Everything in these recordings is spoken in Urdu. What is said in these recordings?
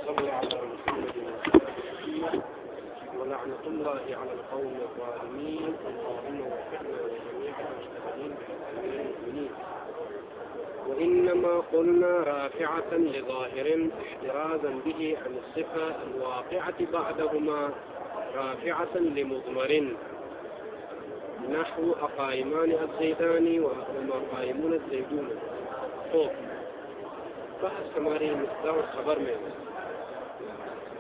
صل على محمد ولعنة الله على القوم الظالمين. اللهم وفقنا لجميع المجتهدين المؤمنين. وإنما قلنا رافعة لظاهر احترازا به عن الصفة الواقعة بعدهما رافعة لمضمر نحو أقائمان الزيدان وما قائمون الزيدون. تو بحث ہماری مقدار اور خبر میں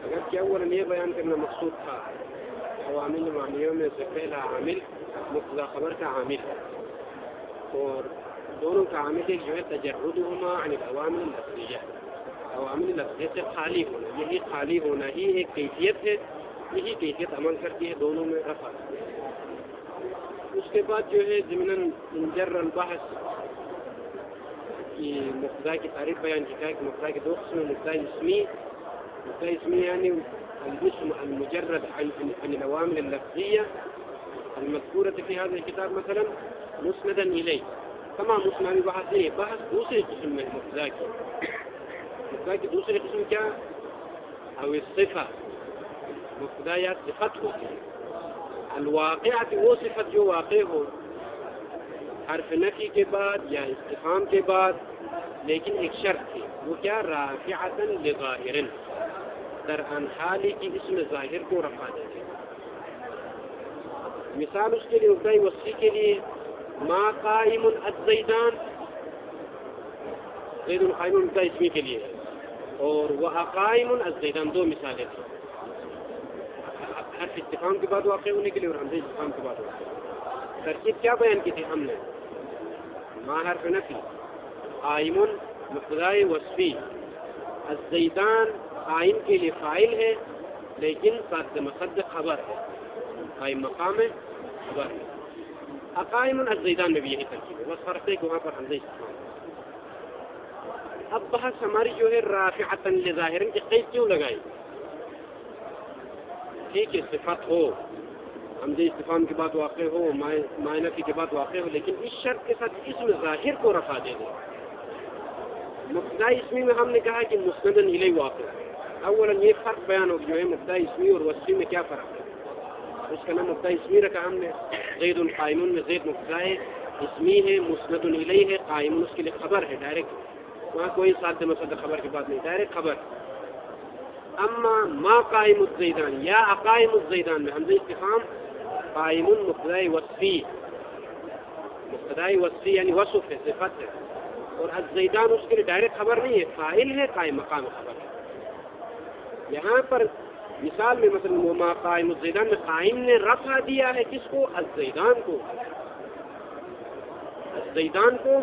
اگر کہ اولا یہ بیان کرنا مقصود تھا عوامل معنیوں میں سے پہلا عامل مقتضا خبر کا عامل اور دونوں کا عامل ایک جو ہے تجردهما عن العوامل اللفظیہ، عوامل لفظیہ سے خالی ہونا. یہی خالی ہونا ہی ایک کیفیت ہے، یہی کیفیت عمل کرتی ہے دونوں میں رفع. اس کے بعد جو ہے ضمن انجر البحث کی مقتضا کی تعریف بیان کی کہ مقتضا کے دو قسم مقتضا اسمی یعنی الاسم المجرد عن العوامل اللفظية المذكورة في هذا الكتاب مثلا مسندا إليه. تمام مسند بحث ہے، بحث دوسری قسم میں مقتضا کی دوسری قسم کیا او الصفة مقتضا یا صفت ہوتی ہے الواقعات، وہ صفت جو واقع ہو حرف نفی کے بعد یا استفہام کے بعد، لیکن ایک شرط تھی، وہ کیا رافعۃ لظاہر، در ان حالی کی اسم ظاہر کو رفع دے دے. مثال اس کے لیے مبتدائی وصفی کے لیے ما قائم الزیدان، زید قائم مبتدائی اسمی کے لیے، اور وقائم الزیدان دو مثالیں تھیں، حرف استفہام کے بعد واقع ہونے کے لیے اور حمزہ استفہام کے بعد واقع. ترکیب کیا بیان کی تھی ہم نے؟ ما حرف نفی، قائم مبتدائی وصفی، الزیدان قائم کے لیے فاعل ہے لیکن صاد مصدق خبر ہے، قائم مقام ہے خبر ہے. اقائم الزیدان میں بھی یہی ترکیب ہے، بس فرق ہے کہ وہاں پر حمزہ استفہام. اب بحث ہماری جو ہے رافعۃ لظاہر کی قید کیوں لگائی؟ ٹھیک ہے صفت ہو، حمزہ استفہام کے بعد واقع ہو، مائے نفی کے بعد واقع ہو، لیکن اس شرط کے ساتھ اسم ظاہر کو رفع دے دیں. مبتدائی اسمی میں ہم نے کہا کہ مسند الیہ واقع ہے. اولا یہ فرق بیان ہو جو ہے مبتدائی اسمی اور وصفی میں کیا فرق ہے. اس کا نام مبتدائی اسمی رکھا ہم نے. زید قائم میں زید مبتدائی اسمی ہے، مسند الیہ ہے، قائم اس کے لیے خبر ہے ڈائریکٹ، وہاں کوئی صاد مصدق خبر کے بعد نہیں، ڈائریکٹ خبر. اما ما قائم الزیدان یا اقائم الزیدان میں حمزہ استفہام قائم مبتدائی وصفی، مبتدائی وصفی یعنی وصف ہے، صفت ہے، اور الزیدان اس کے لیے ڈائریکٹ خبر نہیں ہے، فاعل ہے، قائم مقام خبر ہے. یہاں پر مثال میں مثلا وما قائم الزیدان میں قائم نے رفع دیا ہے کس کو؟ الزیدان کو، الزیدان کو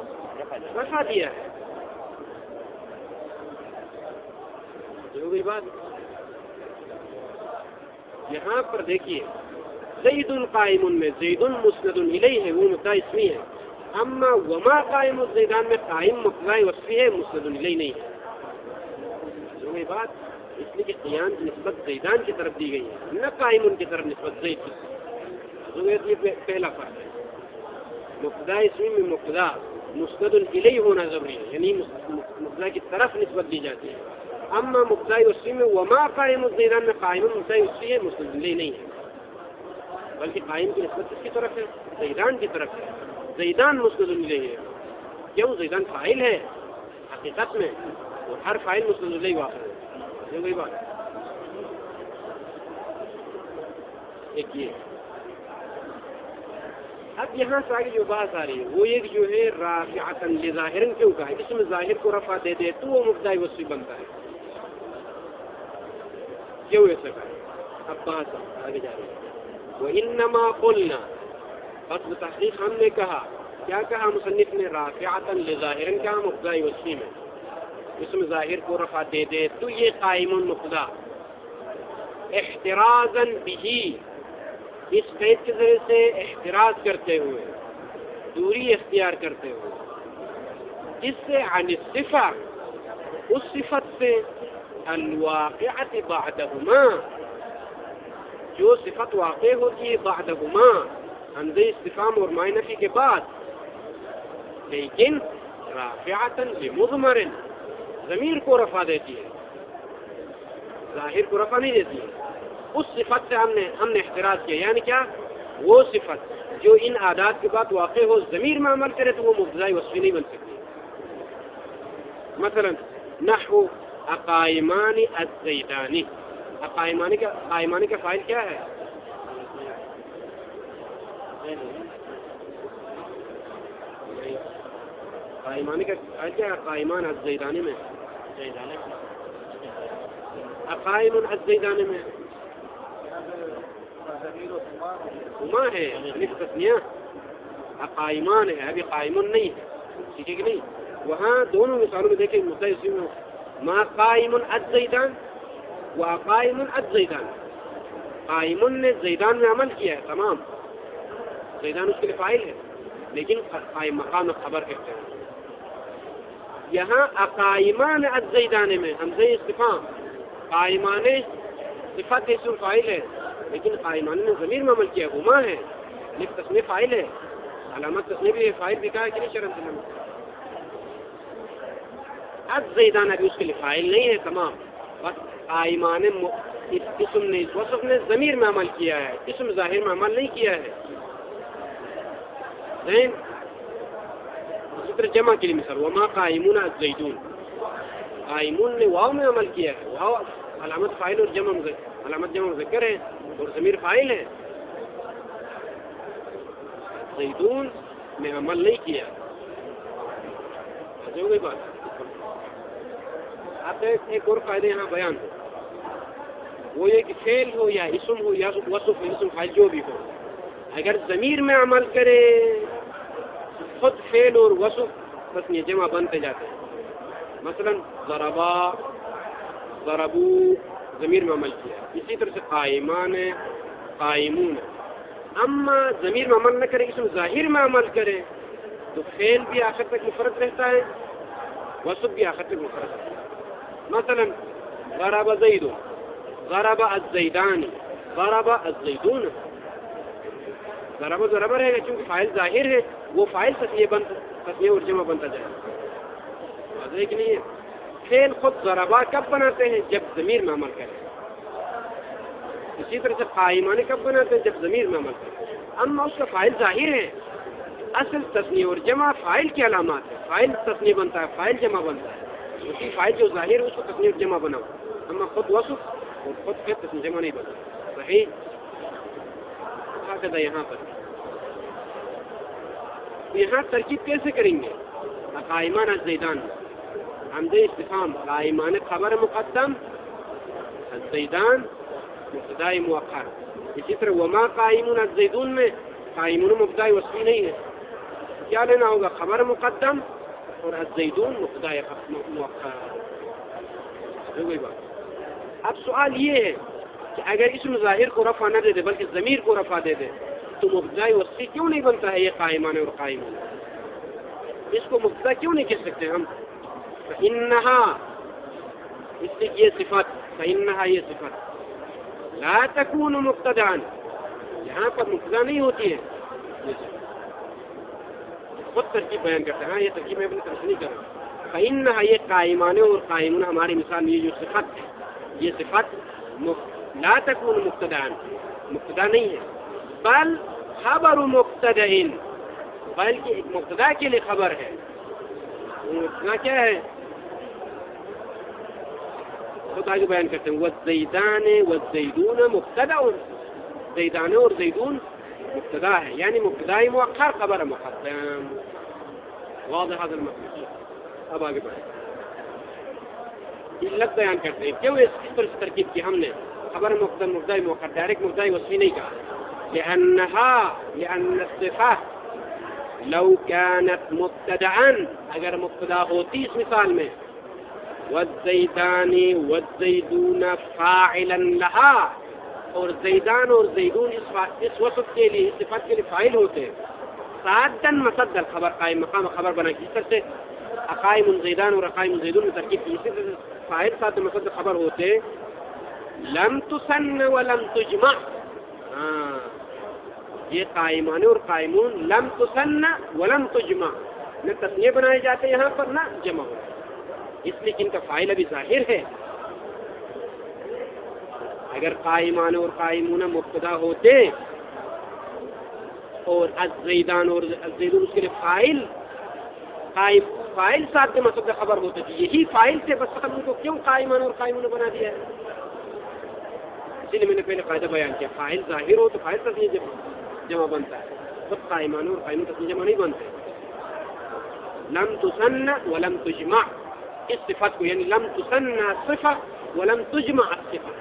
رفع دیا ہے. ہو گئی بات. یہاں پر دیکھیے زید قائم میں زید مسند الیہ ہے، وہ مبتدا اسمی ہے. اما وما قائم الزیدان میں قائم مبتدا وصفی ہے، مسند الیہ نہیں ہے. ہو گئی بات. اس لیے کہ قیام کی نسبت زیدان کی طرف دی گئی ہے، نہ قائم ان کی طرف نسبت زید کی. ہو گیا. یہ پہلا فرق ہے. مبتدا اسمی میں مبتدا مسند الیہ ہونا ضروری ہے، یعنی مبتدا کی طرف نسبت دی جاتی ہے. اما مبتدائی وصفی میں وما قائم الزیدان میں قائم مبتدائی وصفی ہے، مسند الیہ نہیں ہے، بلکہ قائم کی نسبت کس کی طرف ہے؟ زیدان کی طرف ہے. زیدان مسند الیہ ہے. کیوں؟ زیدان فاعل ہے حقیقت میں، اور ہر فاعل مسند الیہ واقع ہے. یہ وہی بات. ایک یہ. اب یہاں سے آگے جو بات آ رہی ہے وہ ایک جو ہے رافعۃ لظاہر کیوں کہا ہے؟ اس میں ظاہر کو رفع دے دے تو وہ مبتدائی وصفی بنتا ہے. کیوں ایسا کہا؟ اب بات آگے جا رہی ہے. وَإِنَّمَا قُلْنَا، بس بتحقیق ہم نے کہا، کیا کہا مصنف نے؟ رافعۃ لظاہر کہا مبتدائی وصفی میں اس میں ظاہر کو رفع دے دے تو یہ قائم مبتدا احترازا به، اس قید کے ذریعے سے احتراز کرتے ہوئے، دوری اختیار کرتے ہوئے، اس سے عن الصفہ، اس صفت سے الواقعۃ بعدہما، جو صفت واقع ہوتی ہے بعدہما حمزہ استفہام اور مائے نفی کے بعد، لیکن رافعۃ لمضمر، ضمیر کو رفع دیتی ہے. ظاہر کو رفع نہیں دیتی ہے. اس صفت سے ہم نے احتراز کیا. یعنی کیا؟ وہ صفت جو ان عادات کے بعد واقع ہو ضمیر میں عمل کرے تو وہ مبتدائی وصفی نہیں بن سکتی. مثلا نحو اقائمان الزیدانی. قائمانی کا فاعل کیا ہے؟ قائمانی کا فاعل کیا ہے؟ قائمان الزیدانی میں اقائم الزیدانی میں ہما ہے تسنیہ. اقائمان ہے، ابھی قائمن نہیں ہے. ٹھیک ہے کہ نہیں؟ وہاں دونوں مثالوں میں دیکھیں مبتدی میں ما قائم الزیدان و اقائم الزیدان. قائمن نے زیدان میں عمل کیا ہے، تمام. زیدان اس کے لیے فاعل ہے لیکن قائم مقام خبر کہتے ہیں. یہاں اقائمان الزیدان میں حمزہ استفہام. قائمان صفت اسم فاعل ہے لیکن قائمان نے ضمیر میں عمل کیا. ہما ہے لیکن تسمیہ فاعل ہے. علامت تسمیہ بھی فاعل دکھا ہے کہ نہیں شرط میں؟ الزیدان ابھی اس کے لیے فاعل نہیں ہے، تمام. بس قائمان اسم نے اس وصف نے ضمیر میں عمل کیا ہے، اسم ظاہر میں عمل نہیں کیا ہے. اسی طرح جمع کے لیے مثال وما قائمون الزیدون. قائمون نے واو میں عمل کیا ہے. واو علامت فاعل اور علامت جمع مذکر ہے اور ضمیر فاعل ہے. زیدون میں عمل نہیں کیا. سمجھ گئی بات؟ اب ایک اور فائدے یہاں بیان ہو، وہ یہ کہ فعل ہو یا اسم ہو یا وصف اسم فاعل جو بھی ہو، اگر ضمیر میں عمل کرے خود فعل اور وصف تسنیہ جمع بنتے جاتے ہیں. مثلا ضربا ضربو ضمیر میں عمل کیا. اسی طرح سے قائمان قائمون. اما ضمیر میں عمل نہ کرے اسم ظاہر میں عمل کرے تو فعل بھی آخر تک مفرد رہتا ہے، وصف بھی آخر تک مفرد رہتا ہے. مثلا ضرب زید ضرب الزیدان ضرب الزیدون. ضرب ضرب رہے گا چونکہ فاعل ظاہر ہے، وہ فاعل تسنیہ اور جمع بنتا جائے گا. واضح کہ نہیں ہے؟ فعل خود ضربا کب بناتے ہیں؟ جب ضمیر میں عمل کرے. اسی طرح سے قائمان کب بناتے ہیں؟ جب ضمیر میں عمل کرے. اما اس کا فاعل ظاہر ہے. اصل تسنیہ اور جمع فاعل کی علامات ہے. فاعل تسنیہ بنتا ہے، فاعل جمع بنتا ہے. اسی فاعل جو ظاہر ہے اس کو تسنیہ اور جمع بناؤ. اما خود وصف اور خود کے تسنیہ جمع نہیں بنتا. صحیح؟ ہاں یہاں پر یہاں ترکیب کیسے کریں گے؟ قائمان الزیدان حمزہ استفہام قائمان خبر مقدم الزیدان مبتدائی مؤخر. اسی طرح وما قائمون الزیدون میں قائمون مبتدائی وصفی نہیں ہے. کیا لینا ہوگا؟ خبر مقدم اور الزیدون مبتدائی مؤخر. ہو گئی بات. اب سوال یہ ہے کہ اگر اسم ظاہر کو رفع نہ دے دے بلکہ ضمیر کو رفع دے دے تو مبتدائی وصفی کیوں نہیں بنتا ہے یہ قائمان اور قائمون؟ اس کو مبتدا کیوں نہیں کہہ سکتے ہم؟ فإنها اس سے یہ صفت فإنها یہ صفت لا تكون مبتدعا یہاں پر مبتدا نہیں ہوتی ہے. خود ترکیب بیان کرتے ہیں. ہاں یہ ترکیب میں اپنی طرف نہیں کر رہا. فإنها یہ قائمان اور قائمون ہماری مثال میں یہ جو صفت ہے یہ صفت لا تكون مبتدعا مبتدا نہیں ہے بل خبر مبتدع بلکہ ایک مبتدا کے لیے خبر ہے. مبتدا کیا ہے؟ خود آگے بیان کرتے ہیں والزیدان والزیدون مبتدا. زیدان اور زیدون مبتدا ہے یعنی مبتدائی مؤخر خبر مقدم. واضح هذا المطلب. اب آگے بڑھیں. علت بیان کرتے ہیں کیوں اس طرح سے ترکیب کی ہم نے خبر مقدم مبتدائی مؤخر ڈائریکٹ مبتدائی وصفی نہیں کہا. لأن الصفة لو كانت مبتدعا اگر مبتدا ہوتی اس مثال میں والزیدان والزیدون فاعلا لها اور زیدان اور زیدون اس وصف کے لیے اس صفت کے لیے فاعل ہوتے سادا مسد الخبر قائم مقام خبر بنا کی. اس طرح سے اقائم زیدان اور اقائم زیدون میں ترکیب کی. اسی طرح سے فاعل سادا مسد خبر ہوتے لم تسن ولم تجمع. یہ قائمان اور قائمون لم تسن ولم تجمع نہ تسنیہ بنائے جاتے یہاں پر نہ جمع ہو اس لیے کہ ان کا فاعل ابھی ظاہر ہے. اگر قائمان اور قائمون مبتدا ہوتے اور الزیدان اور الزیدون اس کے لیے فائل ساتھ مصدر خبر ہوتے تھے، یہی فائل سے بس ختم، ان کو کیوں قائمان اور قائمون بنا دیا ہے؟ اسی لیے میں نے پہلے قاعدہ بیان کیا، فائل ظاہر ہو تو فائل تسنیہ جمع بنتا ہے، خود قائمان اور قائمون تسنیہ جمع نہیں بنتے۔ لم تسن ولم تجمع، اس صفت کو یعنی لم تسن صفہ ولم تجمع صفہ،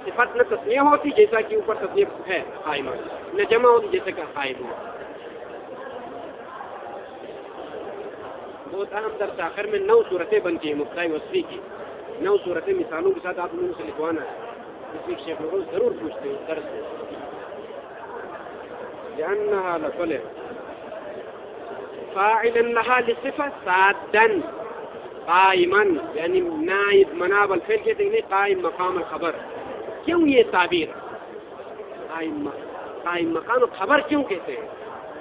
صفت نہ تسنیہ ہوتی جیسا کہ اوپر تسنیہ ہے قائمان، نہ جمع ہوتی جیسا کہ قائمون۔ بہت اہم درس آخر میں 9 صورتیں بنتی ہیں مبتدا وصفی کی، 9 صورتیں مثالوں کے ساتھ آپ لوگوں سے لکھوانا ہے، اس لیے شیخ لوگ ضرور پوچھتے ہیں درس میں۔ لأنها لفعل فاعلا لها لصفة سادا قائما، یعنی نائب مناب الفعل کہتے ہیں قائم مقام الخبر۔ کیوں یہ تعبیر قائم مقام الخبر کیوں کہتے ہیں؟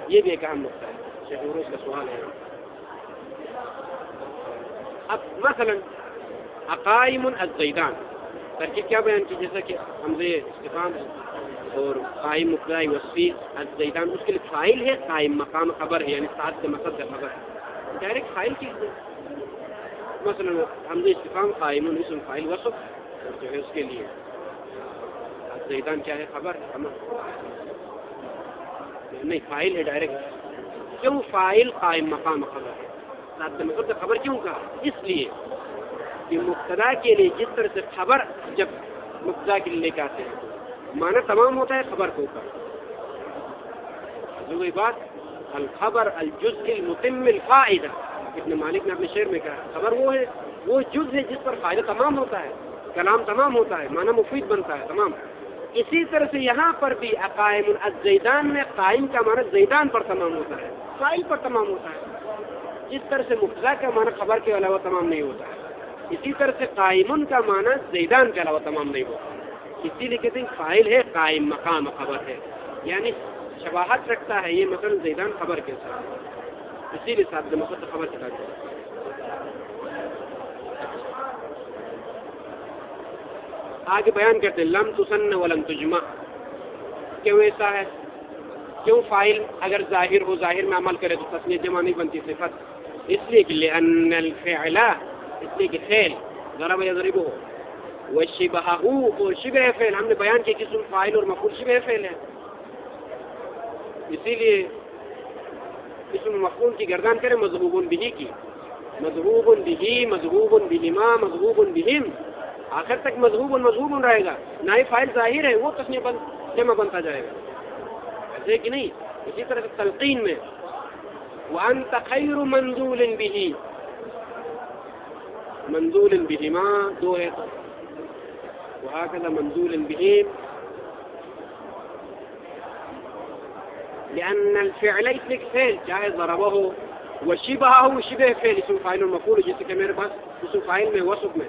یہ بھی ایک اہم نقطہ ہے، شیخ عروس کا سوال ہے۔ اب مثلا اقائم الزیدان، ترکیب کیا بیان کی؟ جیسا کہ حمزہ استفہام اور قائم مبتدا وصفی الزیدان، اس کے لیے فاعل ہے، قائم مقام خبر ہے، یعنی ساتھ سے مصدر خبر ہے، ڈائریکٹ فاعل چیز ہے۔ مثلا حمزہ استفہام قائم اسم فاعل وصف جو ہے اس کے لیے الزیدان کیا ہے؟ خبر ہے، نہیں فاعل ہے ڈائریکٹ۔ کیوں فاعل قائم مقام خبر ہے، ساتھ سے مصدر خبر کیوں کہا؟ اس لیے کہ مبتدا کے لیے جس طرح سے خبر جب مبتدا کے لیے لے کے آتے ہیں معنی تمام ہوتا ہے خبر کے اوپر، جو بات الخبر الجزء المتم الفائدہ، ابن مالک نے اپنے شعر میں کہا خبر وہ ہے، وہ جز ہے جس پر فائدہ تمام ہوتا ہے، کلام تمام ہوتا ہے، معنی مفید بنتا ہے تمام۔ اسی طرح سے یہاں پر بھی اقائم الزیدان میں قائم کا معنی زیدان پر تمام ہوتا ہے، فاعل پر تمام ہوتا ہے، جس طرح سے مبتدا کا معنی خبر کے علاوہ تمام نہیں ہوتا ہے، اسی طرح سے قائم کا معنی زیدان کے علاوہ تمام نہیں ہوتا ہے۔ اسی لیے کہتے ہیں فاعل ہے، قائم مقام خبر ہے، یعنی شباہت رکھتا ہے یہ مثلا زیدان خبر کے ساتھ، اسی لیے ساتھ مصدر خبر کے ساتھ۔ آگے بیان کرتے ہیں لم تسن ولم تجمع، کیوں ایسا ہے؟ کیوں فاعل اگر ظاہر ہو، ظاہر میں عمل کرے تو تسنیہ جمع نہیں بنتی صفت؟ اس لیے کہ لأن الفعل، اس لیے کہ فعل ضرب یضرب ہو وشبہہ، اور شبہ فعل ہم نے بیان کیا کہ اسم فاعل اور مفعول شبہ فعل ہے، اسی لیے اسم مفعول کی گردان کریں مضروب بہ کی، مضروب بہ، مضروب بہما، مضروب بہم، آخر تک مضروب رہے گا، نائب فاعل ظاہر ہے وہ تسنیہ جمع بنتا جائے گا، ایسے کہ نہیں۔ اسی طرح سے تلقین میں وانت خیر منزول بہ، منزول بہما دو ہے، وهكذا منزول بهم، لأن الفعل اسم فعل چاہے ضربہ ہو، وشبہہ شبہ فعل اسم فاعل اور مفعول، جیسے کہ میرے پاس اسم فاعل میں وصف میں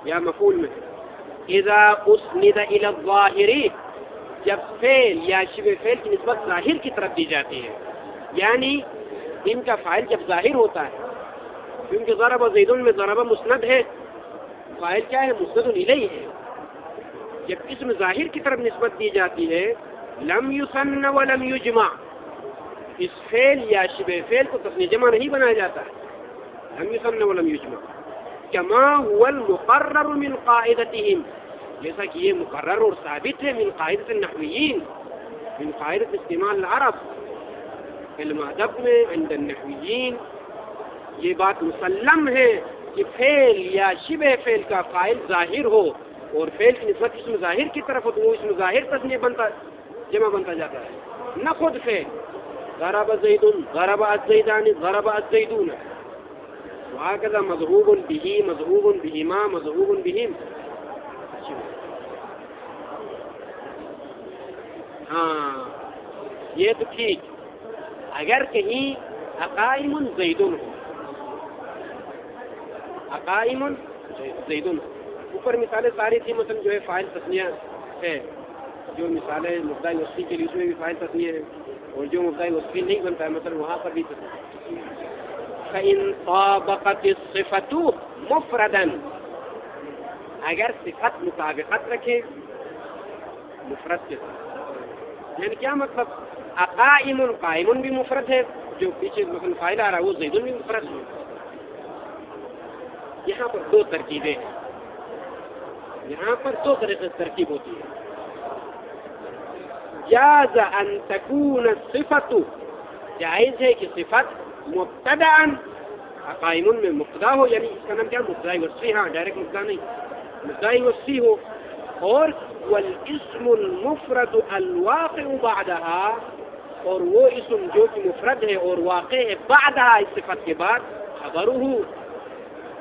یا مفعول میں اذا اسند الى الظاہر، جب فعل یا شبہ فعل کی نسبت ظاہر کی طرف دی جاتی ہے، یعنی ان کا فاعل جب ظاہر ہوتا ہے، کیونکہ ضرب زیدن میں ضرب مسند ہے، فاعل کیا ہے؟ مسند الیہ ہے، جب اسم ظاہر کی طرف نسبت دی جاتی ہے لم یسن ولم یجمع، اس فعل یا شبہ فعل کو تسنیہ جمع نہیں بنایا جاتا ہے، لم یسن ولم یجمع، کما هو المقرر من قاعدتهم، جیسا کہ یہ مقرر اور ثابت ہے من قاعدۃ النحویین، من قاعدۃ استعمال العرب، علم ادب میں عند النحویین یہ بات مسلم ہے کہ فعل یا شبہ فعل کا فاعل ظاہر ہو اور فعل کی نسبت اسم ظاہر کی طرف ہو تو وہ اسم ظاہر تسنیہ جمع بنتا جاتا ہے، نہ خود فعل ضرب زید، ضرب الزیدان، ضرب الزیدون، وهكذا مضروب به، مضروب بهما، مضروب بهم۔ ہاں یہ تو ٹھیک، اگر کہیں اقائم زیدن ہو، اقائم زیدن، اوپر مثالیں ساری تھی، مثلا جو ہے فاعل تسنیہ ہے، جو مثالیں مبتدا وصفی کے لیے اس میں بھی فاعل تسنیہ ہے، اور جو مبتدا وصفی نہیں بنتا ہے مثلا وہاں پر بھی تسنیہ۔ فإن طابقت الصفة مفردا، اگر صفت مطابقت رکھے مفرد کے ساتھ. یعنی کیا مطلب؟ اقائم قائم بھی مفرد ہے، جو پیچھے مثلا فاعل آ رہا ہے وہ زید بھی مفرد ہے. یہاں پر دو ترکیبیں ہیں، یہاں پر دو طریقے سے ترکیب ہوتی ہے. جاز ان تکون الصفت، جائز ہے کہ صفت مبتدأ قائم میں مبتدا ہو، یعنی اس کا نام کیا؟ مبتدا وصفی. ہاں ڈائریکٹ مبتدا نہیں، مبتدا وصفی ہو. اور والاسم المفرد الواقع بعدها، اور وہ اسم جو کہ مفرد ہے اور واقع ہے بعدها اس صفت کے بعد، خبرہ،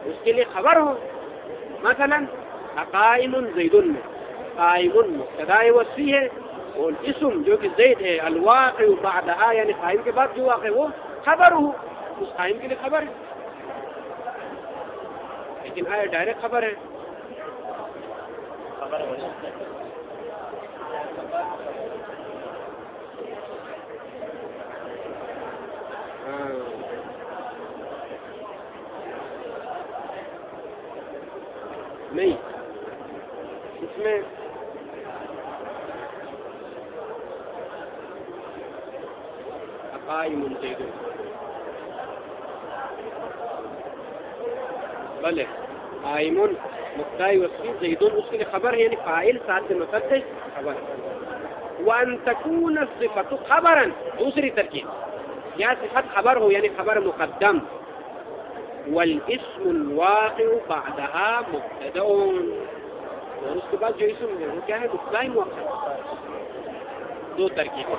اس کے لیے خبر ہو. مثلا قائم زید میں قائم مبتدا وصفی ہے اور اسم جو کہ زید ہے الواقع بعدها یعنی قائم کے بعد جو واقع وہ خبر ہو، اس قائم کے لیے خبر ہے. لیکن آیا ڈائریکٹ خبر ہے؟ نہیں، اس میں قائم زید، بلے قائم مبتدا وصفی زید اس کے لیے خبر ہے، یعنی فاعل ساتھ سے مقدر ہے خبر. وان تكون الصفة خبرا، دوسری ترکیب، یا صفت خبر ہو یعنی خبر مقدم، والاسم الواقع بعدها مبتدا، اور اس کے بعد جو اسم ہے وہ کیا ہے؟ مبتدا مؤخر. دو ترکیب.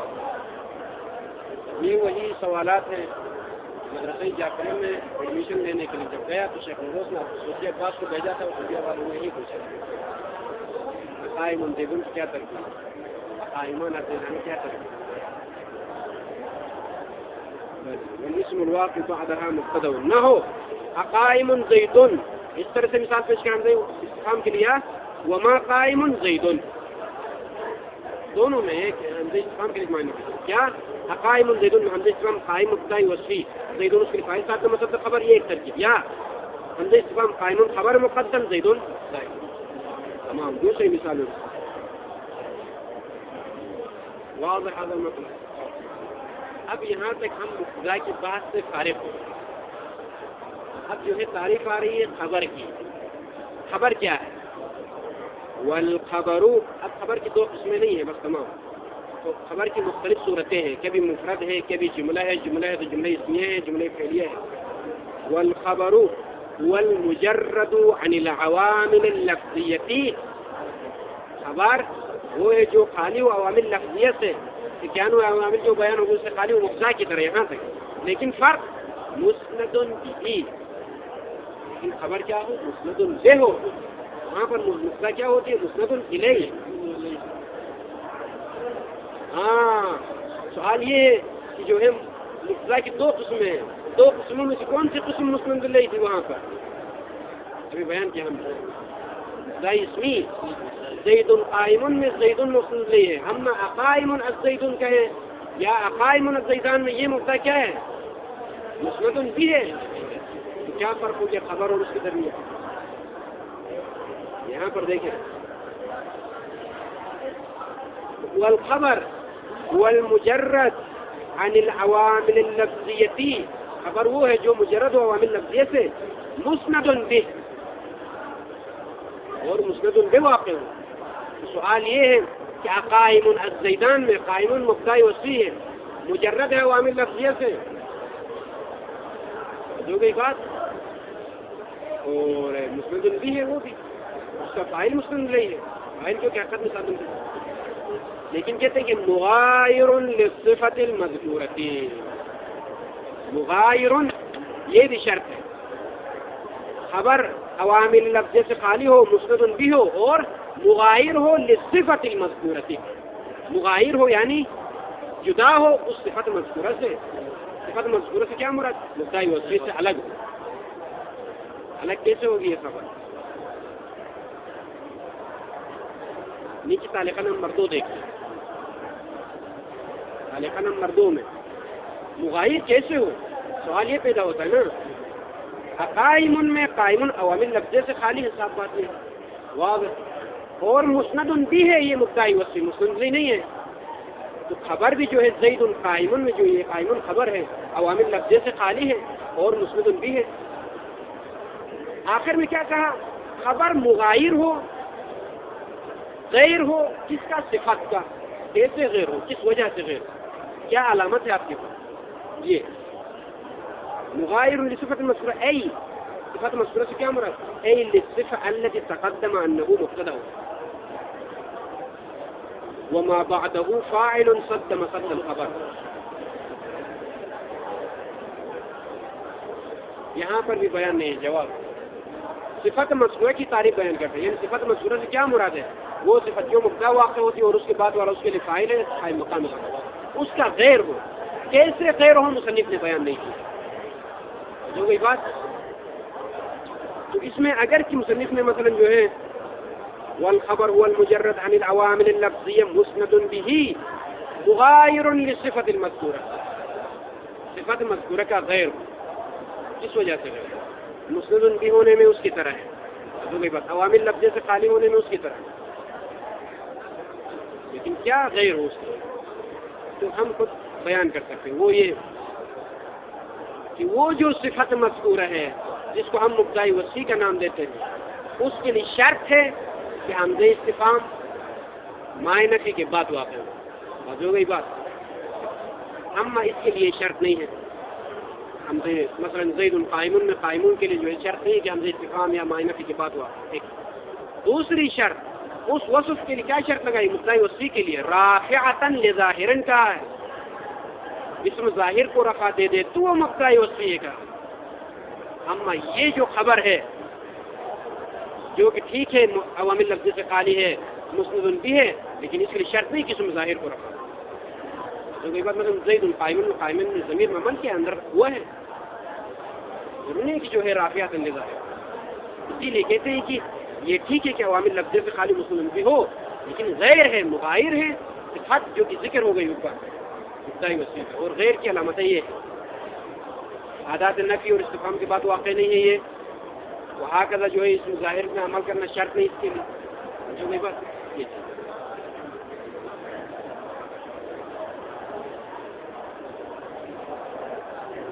یہ وہی سوالات ہیں مدرسہ جعفریہ میں ایڈمیشن لینے کے لیے جب گیا تو شیخ نوروز نے صوفیہ عباس کو بھیجا تھا، صوفیہ والوں نے یہی پوچھا قائم زیدن کیا ترکیب، قائمان زیدن کیا ترکیب. والاسم الواقع بعدها مبتدا نہ ہو قائم زیدن، اس طرح سے مثال پیش کریں دے استفہام کے لیے وما قائم زیدن، دونوں میں ایک استفہام کے لیے معنی کیا؟ قائم زیدن حمزہ استفہام قائم مبتدا وصفی، زیدن اس کے فاعل ساتھ مصدر خبر، یہ ایک ترکیب. یا حمزہ استفہام قائم خبر مقدم زیدن تمام. دوسری مثال واضح هذا المطلب. اب یہاں تک ہم مبتدا کی بات سے فارغ ہو. اب جو ہے تعریف آ رہی ہے خبر کی. خبر کیا ہے؟ والخبر، اب خبر کی دو قسمیں نہیں ہیں بس تمام. تو خبر کی مختلف صورتیں ہیں، کبھی مفرد ہے، کبھی جملہ ہے، جملہ ہے تو جملہ اسمیہ ہے، جملہ فعلیہ ہے. والخبر والمجرد عن العوامل اللفظیتی، خبر وہ ہے جو خالی ہو عوامل لفظیہ سے، کیا نو عوامل جو بیان ہو اس سے خالی ہو مبتدا کی طرح یہاں تک. لیکن فرق مسند بھی، لیکن خبر کیا ہو؟ مسند سے ہو. وہاں پر مبتدا کیا ہوتی ہے؟ مسند الیہ. ہاں سوال یہ ہے کہ جو ہے مبتدا کی دو قسمیں ہیں، دو قسموں میں سے کون سی قسم مسند الیہ تھی وہاں پر؟ ابھی بیان کیا ہم نے مبتدا اسمی زید قائم میں زید مسند الیہ ہے. ہم قائم الزید کہیں یا قائم الزیدان میں یہ مبتدا کیا ہے؟ مسند بھی ہے. تو کیا فرق ہو گیا خبر اور اس کے درمیان؟ یہاں پر دیکھیں والخبر والمجرد عن العوامل اللفظیتی، خبر وہ ہے جو مجرد و عوامل لفظیہ سے، مسند به اور مسند به واقع ہو. سوال یہ ہے کہ قائم الزیدان میں قائم مبتدا وصفی ہے، مجرد ہے عوامل لفظیہ سے، جو گئی بات، اور مسند به ہے وہ بھی، اس کا فاعل مسند نہیں ہے، فاعل جو کہ حقیقت میں ساتھ ہے. لیکن کہتے ہیں کہ مغایر للصفت المذکورۃ، مغایر یہ بھی شرط ہے، خبر عوامل لفظ سے خالی ہو، مسند بھی ہو، اور مغایر ہو للصفت المذکورۃ، مغایر ہو یعنی جدا ہو اس صفت مذکورہ سے. صفت مذکورہ سے کیا مراد؟ مبتدا وصفی سے الگ ہو. الگ کیسے ہوگی یہ خبر؟ نیچے تعلیقہ نمبر 2 دیکھیں. تعلیقہ نمبر 2 میں مغایر کیسے ہو؟ سوال یہ پیدا ہوتا ہے نا. قائم میں قائم عوامل لفظ سے خالی حساب بات نہیں واضح. اور مسند بھی ہے یہ مبتدائی وصف، مسند بھی نہیں ہے. تو خبر بھی جو ہے زید قائم میں جو یہ قائم خبر ہے عوامل لفظے سے خالی ہے اور مسند بھی ہے. آخر میں کیا کہا؟ خبر مغایر ہو، غیر ہو، کس کا؟ صفت کا. کیسے غیر ہو؟ کس وجہ سے غیر؟ کیا علامت ہے آپ کے پاس؟ یہ مغایر لصفت مذکورہ، ای صفت مذکورہ سے کیا مراد؟ ای للصفہ التي تقدم انه مبتدا وما بعده فاعل صد مصد الخبر. یہاں پر بھی بیان نہیں ہے، جواب. صفت مذکورہ کی تعریف بیان کرتے ہیں، یعنی صفت مذکورہ سے کیا مراد ہے؟ وہ صفت جو مبتدا واقع ہوتی ہے اور اس کے بعد والا اس کے لیے فاعل ہے، قائم مقام ہے، اس کا غیر ہو. کیسے غیر ہو مصنف نے بیان نہیں کیا. جو گئی بات. تو اس میں اگر کہ مصنف نے مثلا جو ہے والخبر هو المجرد عن العوامل اللفظية مسند به مغاير للصفة المذكورة، صفت مذکورہ کا غیر کس وجہ سے غیر؟ مسند بھی ہونے میں اس کی طرح ہے، جو گئی بات. عوامل لفظے سے خالی ہونے میں اس کی طرح ہے، لیکن کیا غیر ہو اس کے تو ہم خود بیان کر سکتے ہیں. وہ یہ کہ وہ جو صفت مذکورہ ہے جس کو ہم مبتدائی وصف کا نام دیتے ہیں، اس کے لیے شرط ہے کہ حمزہ استفہام مائے نفی کے بعد واقع ہو. جو گئی بات. اما اس کے لیے شرط نہیں ہے. حمزہ مثلا زید قائمون میں قائمون کے لیے جو ہے شرط نہیں ہے کہ حمزہ استفہام یا مائے نفی کے بعد واقع. ایک دوسری شرط اس وصف کے لیے کیا شرط لگائی؟ مبتدائی وصف کے لیے رافعۃ لظاہرن کا ہے، اسم ظاہر کو رفع دے دے تو وہ مبتدائی وصف کا. اما یہ جو خبر ہے جو کہ ٹھیک ہے عوامل لفظ سے خالی ہے، مسند بھی ہے، لیکن اس کے لیے شرط نہیں کہ اسم ظاہر کو رفع. جو کہ بات مثلا زید قائمن قائمن میں ضمیر ممن کے اندر ہوا ہے، ضرور نہیں کہ جو ہے رافعۃ لظاہر. اسی لیے کہتے ہیں کہ یہ ٹھیک ہے کہ عوامل لفظ سے خالی مسند بھی ہو، لیکن غیر ہے، مغایر ہے، صفت جو کہ ذکر ہو گئی اوپر مبتدائی وصف. اور غیر کی علامت ہے یہ عادات نفی اور استفہام کے بعد واقع نہیں ہے. یہ وہاں کا جو ہے اس ظاہر میں عمل کرنا شرط نہیں اس کے لیے. جو نہیں بات یہ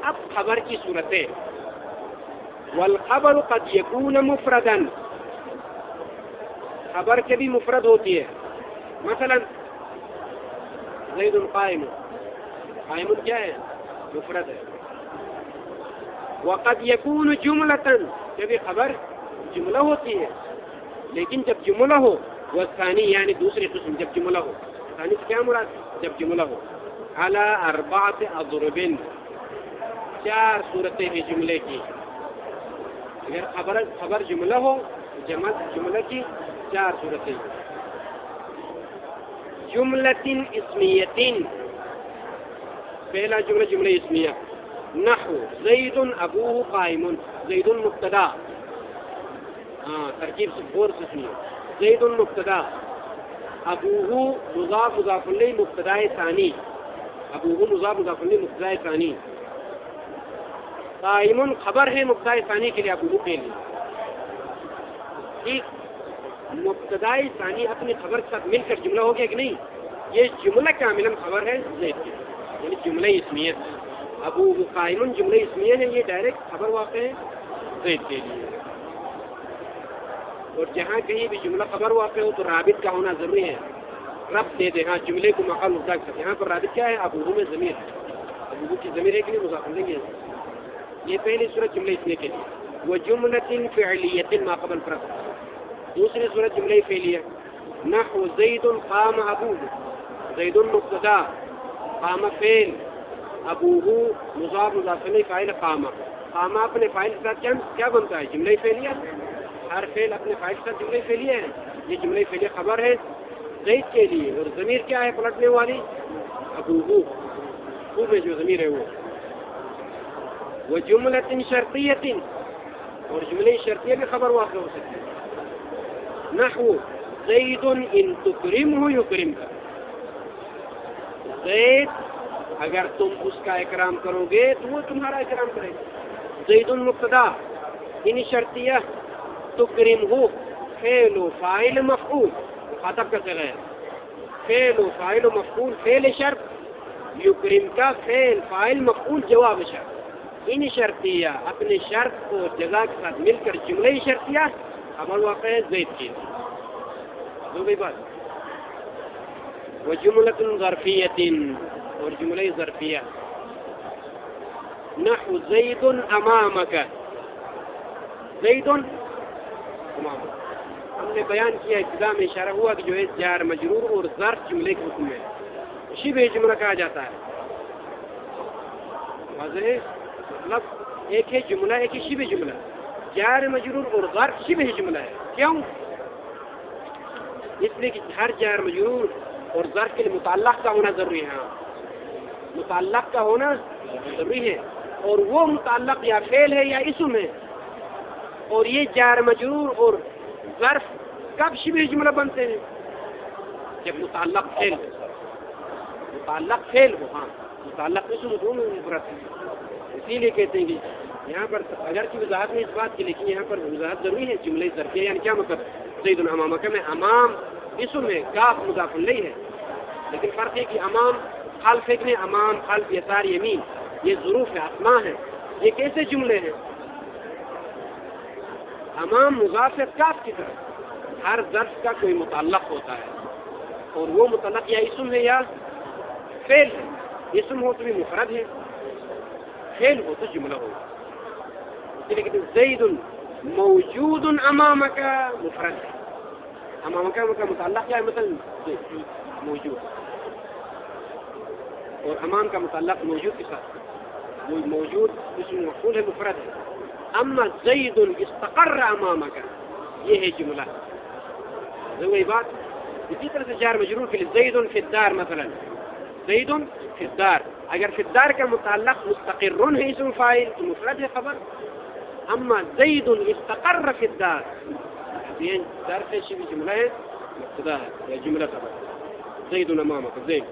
اب خبر کی صورتیں. والخبر قد يكون مفردا، خبر کے بھی مفرد ہوتی ہے. مثلا زید قائم، قائم کیا ہے؟ مفرد ہے. وقد يكون جملة، جب یہ خبر جملہ ہوتی ہے، لیکن جب جملہ ہو وہ ثانی یعنی دوسری قسم جب جملہ ہو. ثانی سے کیا مراد؟ جب جملہ ہو. على 4 اضرب، 4 صورتیں ہیں جملے کی. اگر خبر جملہ ہو جملہ کی 4 صورتیں. جملۃ اسمیۃ، پہلا جملہ جملہ اسمیہ. نحو زید ابوہ قائم، زید مبتدا، ترکیب سے 4 قسم ہے. زید مبتدا، ابوہ مضاف مضاف الیہ مبتدا ثانی، ابوہ مضاف مضاف الیہ مبتدا ثانی. قائم خبر ہے مبتدا ثانی کے لیے، ابوہ کے لیے. ٹھیک، مبتدا ثانی اپنی خبر کے ساتھ مل کر جملہ ہو گیا کہ نہیں؟ یہ جملہ کاملا خبر ہے زید کے، یعنی جملہ اسمیہ. ابو قائم جملہ اسمیہ ہے، یہ ڈائریکٹ خبر واقع ہے زید کے لیے. اور جہاں کہیں بھی جملہ خبر واقع ہو تو رابط کا ہونا ضروری ہے. رب دے دے، ہاں جملے کو مقام مبتدا کے ساتھ. یہاں پر رابط کیا ہے؟ ابو میں ضمیر ہے، ابو کی ضمیر ہے کہ نہیں؟ مضاف الیہ ہے. یہ پہلی صورت جملہ اسمیہ کے لیے. وہ جملۃ فعلیۃ ما قبل فرض. دوسری صورت جملہ فعلیہ. نحو زید قام ابوہ، زید مبتدا، قام فعل، ابوہ مضاف مضاف الیہ فاعل قام. قام اپنے فاعل کے ساتھ کیا بنتا ہے؟ جملہ فعلیہ. ہر فعل اپنے فاعل کے ساتھ جملہ فعلیہ ہے. یہ جملہ فعلیہ خبر ہے زید کے لیے. اور ضمیر کیا ہے پلٹنے والی؟ ابوہ، وہ میں جو ضمیر ہے وہ. وہ جملۃ شرطیۃ، اور جملہ شرطیہ بھی خبر واقع ہو سکتی ہے. نحو زید ان تکرمہ یکرمک، زید اگر تم اس کا اکرام کرو گے تو وہ تمہارا اکرام کرے گا. زید مبتدا، ان شرطیہ، تکرمہ فعل و فاعل مفعول مخاطب کا صیغہ ہے. فعل و فاعل و مفعول فعل شرط، یکرم کا فعل فاعل مفعول جواب شرط. ان شرطیہ اپنے شرط اور جزا کے ساتھ مل کر جملہ شرطیہ خبر واقع ہے زید کی. دو گئی بات. وجملۃ ظرفیۃ اور جملہ ظرفیہ. نحو زید امامک، زید امامک. ہم نے بیان کیا ابتدا میں اشارہ ہوا کہ جو ہے جار مجرور اور ظرف جملے کے حکم میں شبہ جملہ کہا جاتا ہے. واضح ہے؟ مطلب ایک ہے جملہ ایک ہے شبہ جملہ. جار مجرور اور ظرف شبہ جملہ ہے. کیوں؟ اس لیے کہ ہر جار مجرور اور ظرف کے لیے متعلق کا ہونا ضروری ہے. متعلق کا ہونا ضروری ہے اور وہ متعلق یا فعل ہے یا اسم ہے. اور یہ جار مجرور اور ظرف کب شبہ جملہ بنتے ہیں؟ جب متعلق فعل ہو. متعلق فعل ہو. ہاں متعلق اسم دونوں عبرت ہے. اسی لیے کہتے ہیں کہ یہاں پر اگرچہ وضاحت نہیں اس بات کی لیکن یہاں پر وضاحت ضروری ہے. جملہ ظرفیہ یعنی کیا مطلب؟ زید امامک میں امام اسم ہے، کاف مضاف الیہ ہے. لیکن فرق ہے کہ امام خلف ایک نے امام خلف یسار یمین یہ ظروف ہے، اسماء ہے. یہ کیسے جملے ہیں؟ امام مضاف کاف کی طرف. ہر ظرف کا کوئی متعلق ہوتا ہے اور وہ متعلق یا اسم ہے یا فعل ہے. اسم ہو تو بھی مفرد ہے، فعل ہو تو جملہ ہو. اس لیے کہتے ہیں زید موجود امامک مفرد ہے. امامک کا متعلق کیا ہے؟ مثلا موجود، اور امام کا متعلق موجود کے ساتھ. وہ موجود اسم مفعول ہے، مفرد ہے. اما زید استقر امامک یہ ہے جملہ. وہی بات. اسی طرح سے جار مجرور کے لیے زید فی الدار مثلا، زید فی الدار. اگر فی الدار کا متعلق مستقر ہے اسم فاعل تو مفرد ہے خبر. اما زید استقر فی الدار یہ دار سے شبہ جملہ ہے، مبتدا ہے یا جملہ خبر. زید امامک زید.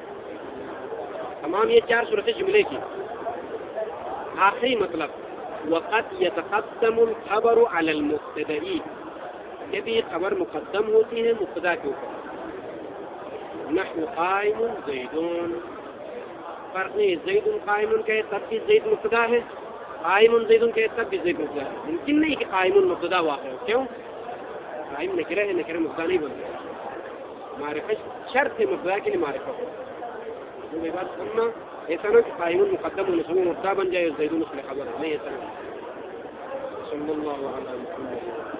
تمام یہ چار صورتیں جملے کی. آخری مطلب وقت يتقدم الخبر على المبتدئ، کبھی خبر مقدم ہوتی ہے مبتدا کے اوپر. نحو قائم زیدون. فرق نہیں، زید قائم کہے تب بھی زید مبتدا ہے، قائم زیدون کہے تب بھی زید مبتدا ہے. ممکن نہیں کہ قائم مبتدا واقع ہو. کیوں؟ قائم نکرہ ہے، نکرہ مبتدا نہیں بنتا. معرفت شرط ہے مبتدا کے لیے معرفت. یہ بات سننا ایسا نہ کہ قائم مقدم ونصب مبتدا بن جائے اور زیدون اس میں خبر نہیں. ایسا نہیں. صلی اللہ علیہ وسلم.